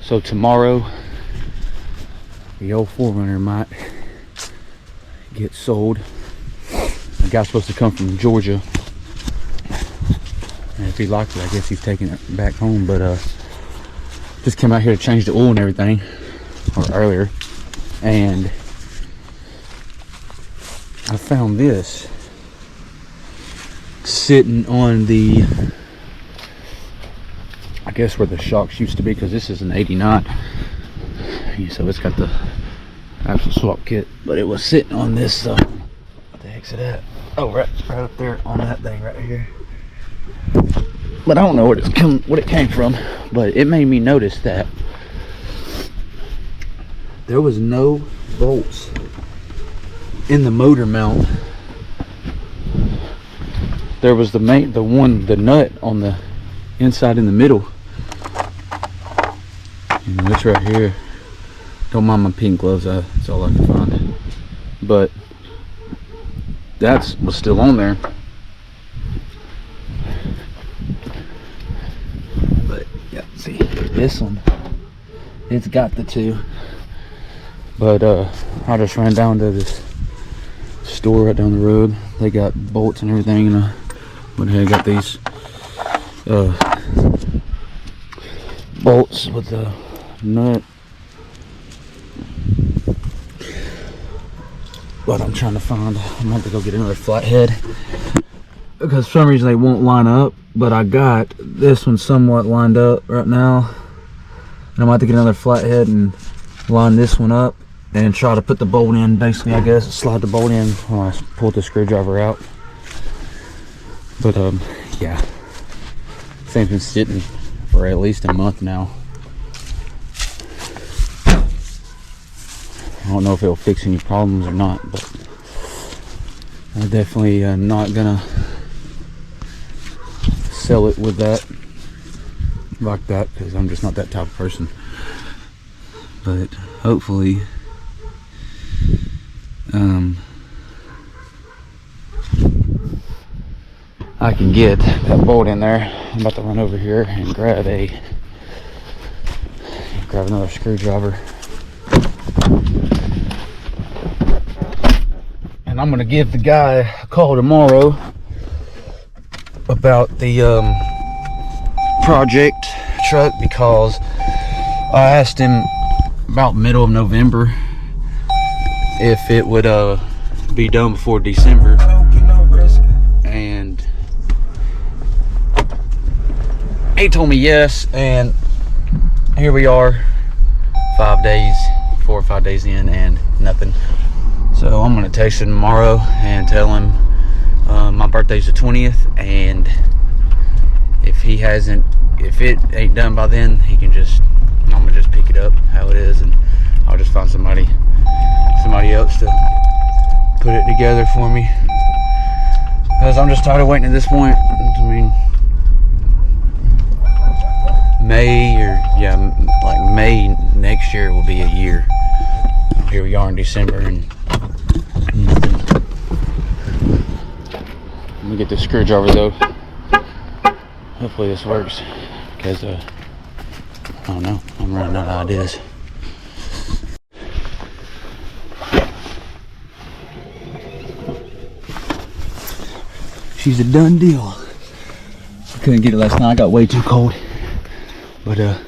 So tomorrow, the old 4Runner might get sold. The guy's supposed to come from Georgia, and if he likes it, I guess he's taking it back home. But just came out here to change the oil and everything, or earlier, and I found this sitting on the, I guess where the shocks used to be, because this is an 89, so it's got the actual swap kit, but it was sitting on this what the heck's it at? Oh, right up there on that thing right here. But I don't know what it came from, but it made me notice that there was no bolts in the motor mount. There was the nut on the inside in the middle. And this right here, don't mind my pink gloves, that's all I can find. But that was still on there. But yeah, see, this one, it's got the two. But I just ran down to this store right down the road. They got bolts and everything, and I went ahead and got these bolts with the nut. But I'm trying to find, I'm gonna have to go get another flathead, because for some reason they won't line up. But I got this one somewhat lined up right now, and I'm gonna have to get another flathead and line this one up and try to put the bolt in, basically, I guess, slide the bolt in when I pull the screwdriver out. But yeah, thing's been sitting for at least a month now. I don't know if it'll fix any problems or not, but I'm definitely not gonna sell it with that, like that, because I'm just not that type of person. But hopefully I can get that bolt in there. I'm about to run over here and grab another screwdriver, and I'm gonna give the guy a call tomorrow about the project truck, because I asked him about middle of November if it would be done before December, and he told me yes, and here we are 4 or 5 days in, and nothing. So I'm gonna text him tomorrow and tell him my birthday's the 20th, and if it ain't done by then, I'm gonna just pick it up how it is, and I'll just find somebody else to put it together for me, because I'm just tired of waiting at this point. I mean, May next year will be a year. Here we are in December, and nothing. Let me get this screwdriver though. Hopefully this works, because I don't know, I'm running out of ideas. She's a done deal. I couldn't get it last night, I got way too cold. But yeah,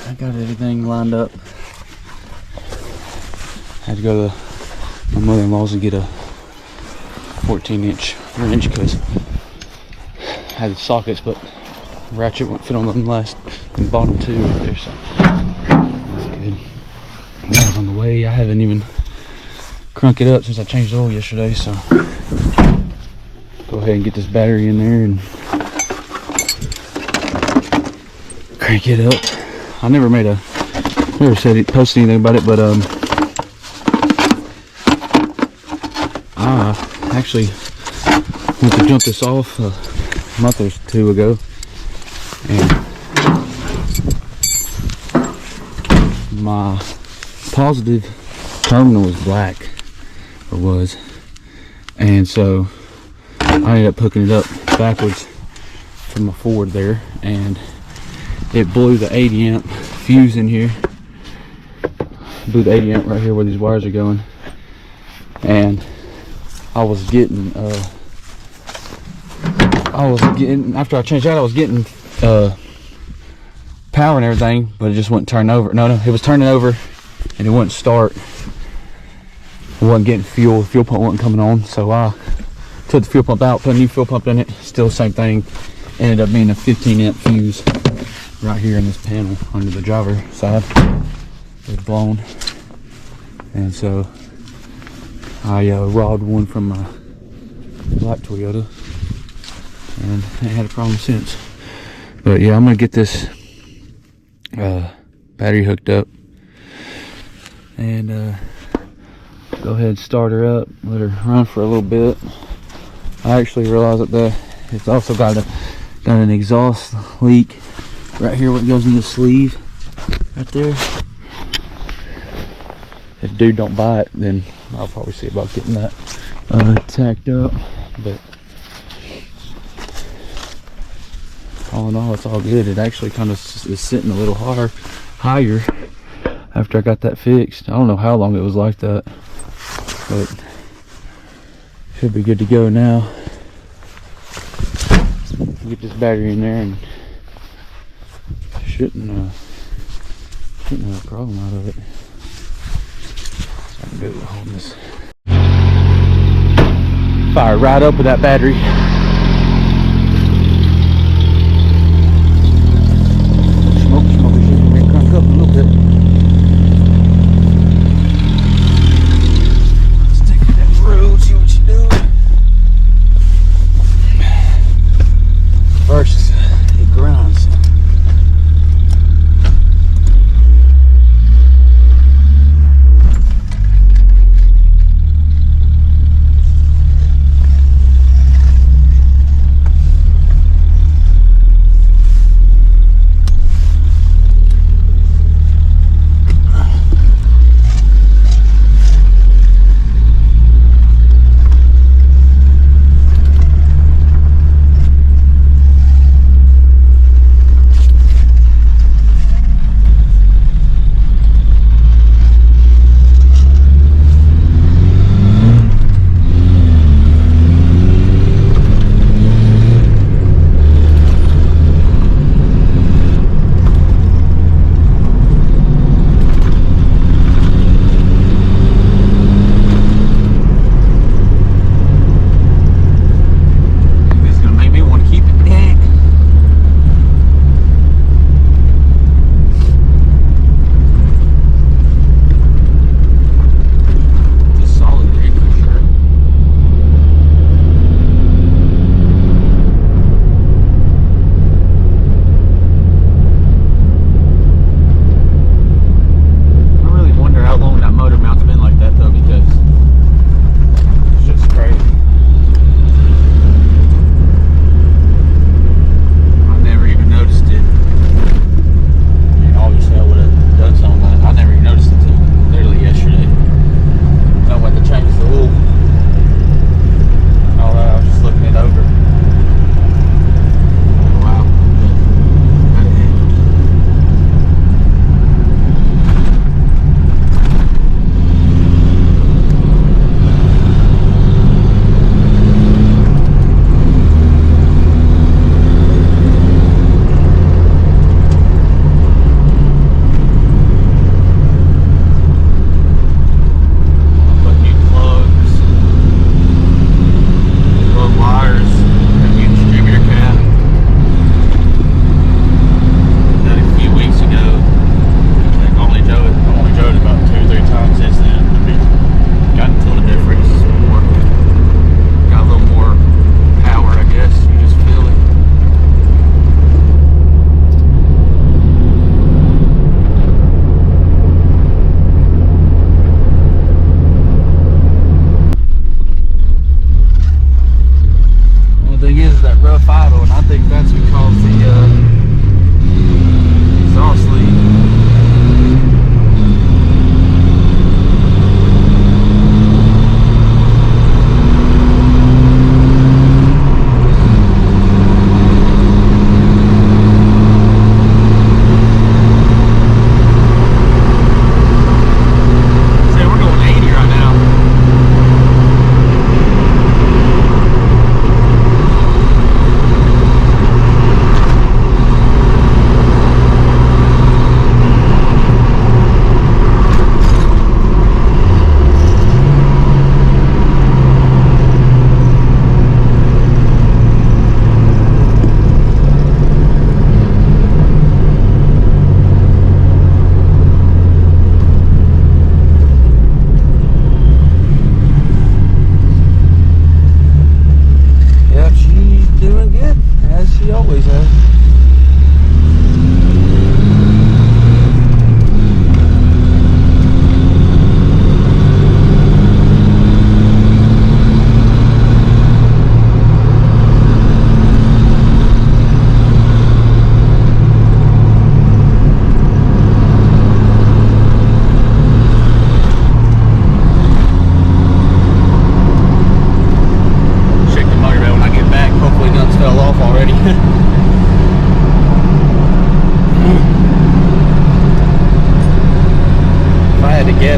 I got everything lined up. Had to go to my mother-in-law's and get a 14-inch wrench, because I had the sockets, but ratchet won't fit on them the bottom two right there, so that's good. That was on the way. I haven't even cranked it up since I changed the oil yesterday, so go ahead and get this battery in there and crank it up. I never posted anything about it, but I actually went to jump this off a month or two ago, and my positive terminal was black, or was, and so I ended up hooking it up backwards from my Ford there, and it blew the 80 amp fuse in here. Blew the 80 amp right here where these wires are going. And I was getting after I changed out, I was getting power and everything, but it just wouldn't turn over. No, it was turning over and it wouldn't start. It wasn't getting fuel. The fuel pump wasn't coming on, so I took the fuel pump out, put a new fuel pump in it. Still the same thing. Ended up being a 15 amp fuse right here in this panel under the driver side. It was blown, and so I robbed one from my black Toyota, and I ain't had a problem since. But yeah, I'm gonna get this battery hooked up and go ahead and start her up, let her run for a little bit. I actually realized that it's also got an exhaust leak right here when it goes in the sleeve right there. If dude don't buy it, then I'll probably see about getting that tacked up. But all in all, it's all good. It actually kind of is sitting a little higher after I got that fixed. I don't know how long it was like that, but should be good to go now. Get this battery in there and shouldn't have a problem out of it. So I can go holding this. Fire right up with that battery. Smoke it crank up a little bit. Let's take it down the road, see what you do. First, it grounds.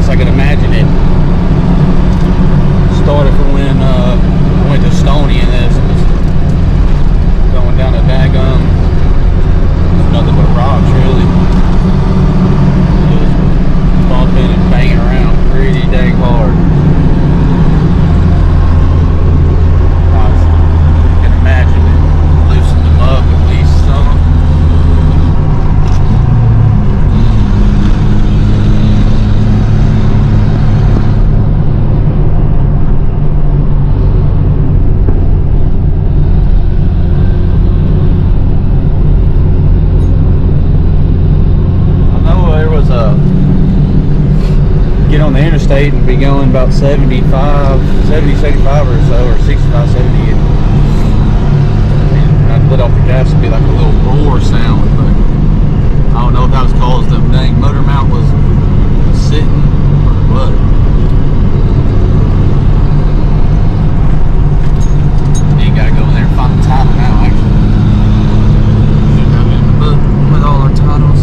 guess I could imagine it started from when I went to Stony, and this was going down a daggum. Nothing but rocks, really. Just bumping and banging around pretty dang hard. I can imagine it loosened them up at least some. Get on the interstate and be going about 70, 75 or so, or 65, 70, and I'd let off the gas and be like a little roar sound, but I don't know if that was caused the dang motor mount was sitting or what. You gotta go in there and find the title now, actually. Should have it in the book with all our titles.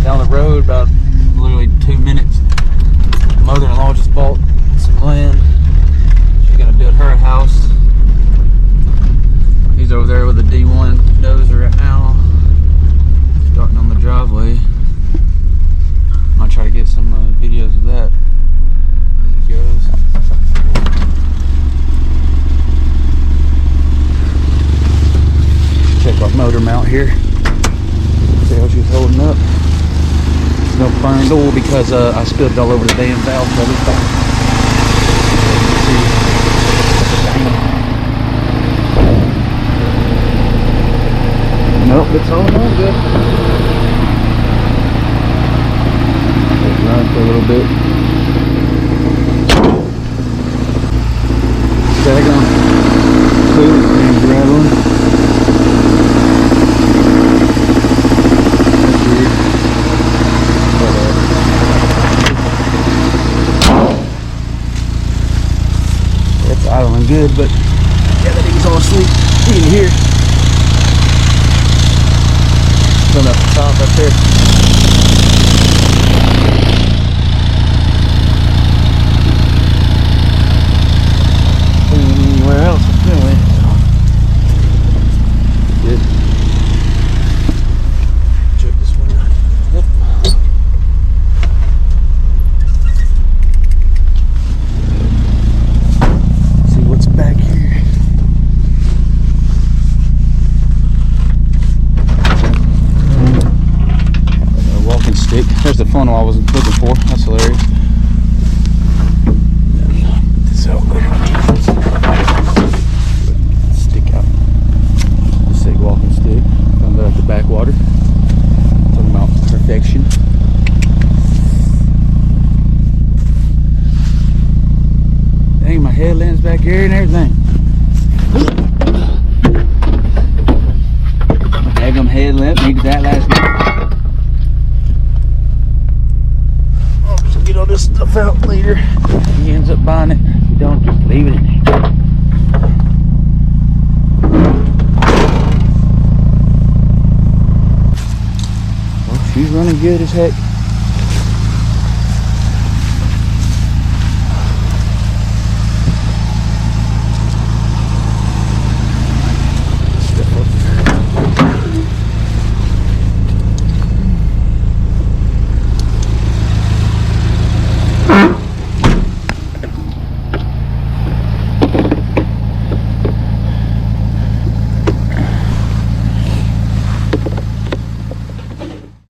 Down the road about literally 2 minutes. Mother-in-law just bought some land. She's gonna build her a house. He's over there with a D1 dozer right now, starting on the driveway. I might try to get some videos of that as it goes. Check our motor mount here. See how she's holding up. No burned oil because I spilled it all over the damn valve cover. Nope, it's holding on good. Let's run for a little bit. Daggone cool and rattling. It's idling good, but yeah, that thing's all asleep. You can hear it. Going up the top right there. Anywhere else, anyway. Good. Check this one out. Yep. Back here. A walking stick. There's the funnel I was looking for. That's hilarious. So stick out. Just a walking stick. Found that at the backwater. Talking about perfection. Dang, my headlamps back here and everything. Daggum headlamp, needed that last night. I'll just get all this stuff out later. He ends up buying it. If you don't, just leave it in there. Well, she's running good as heck.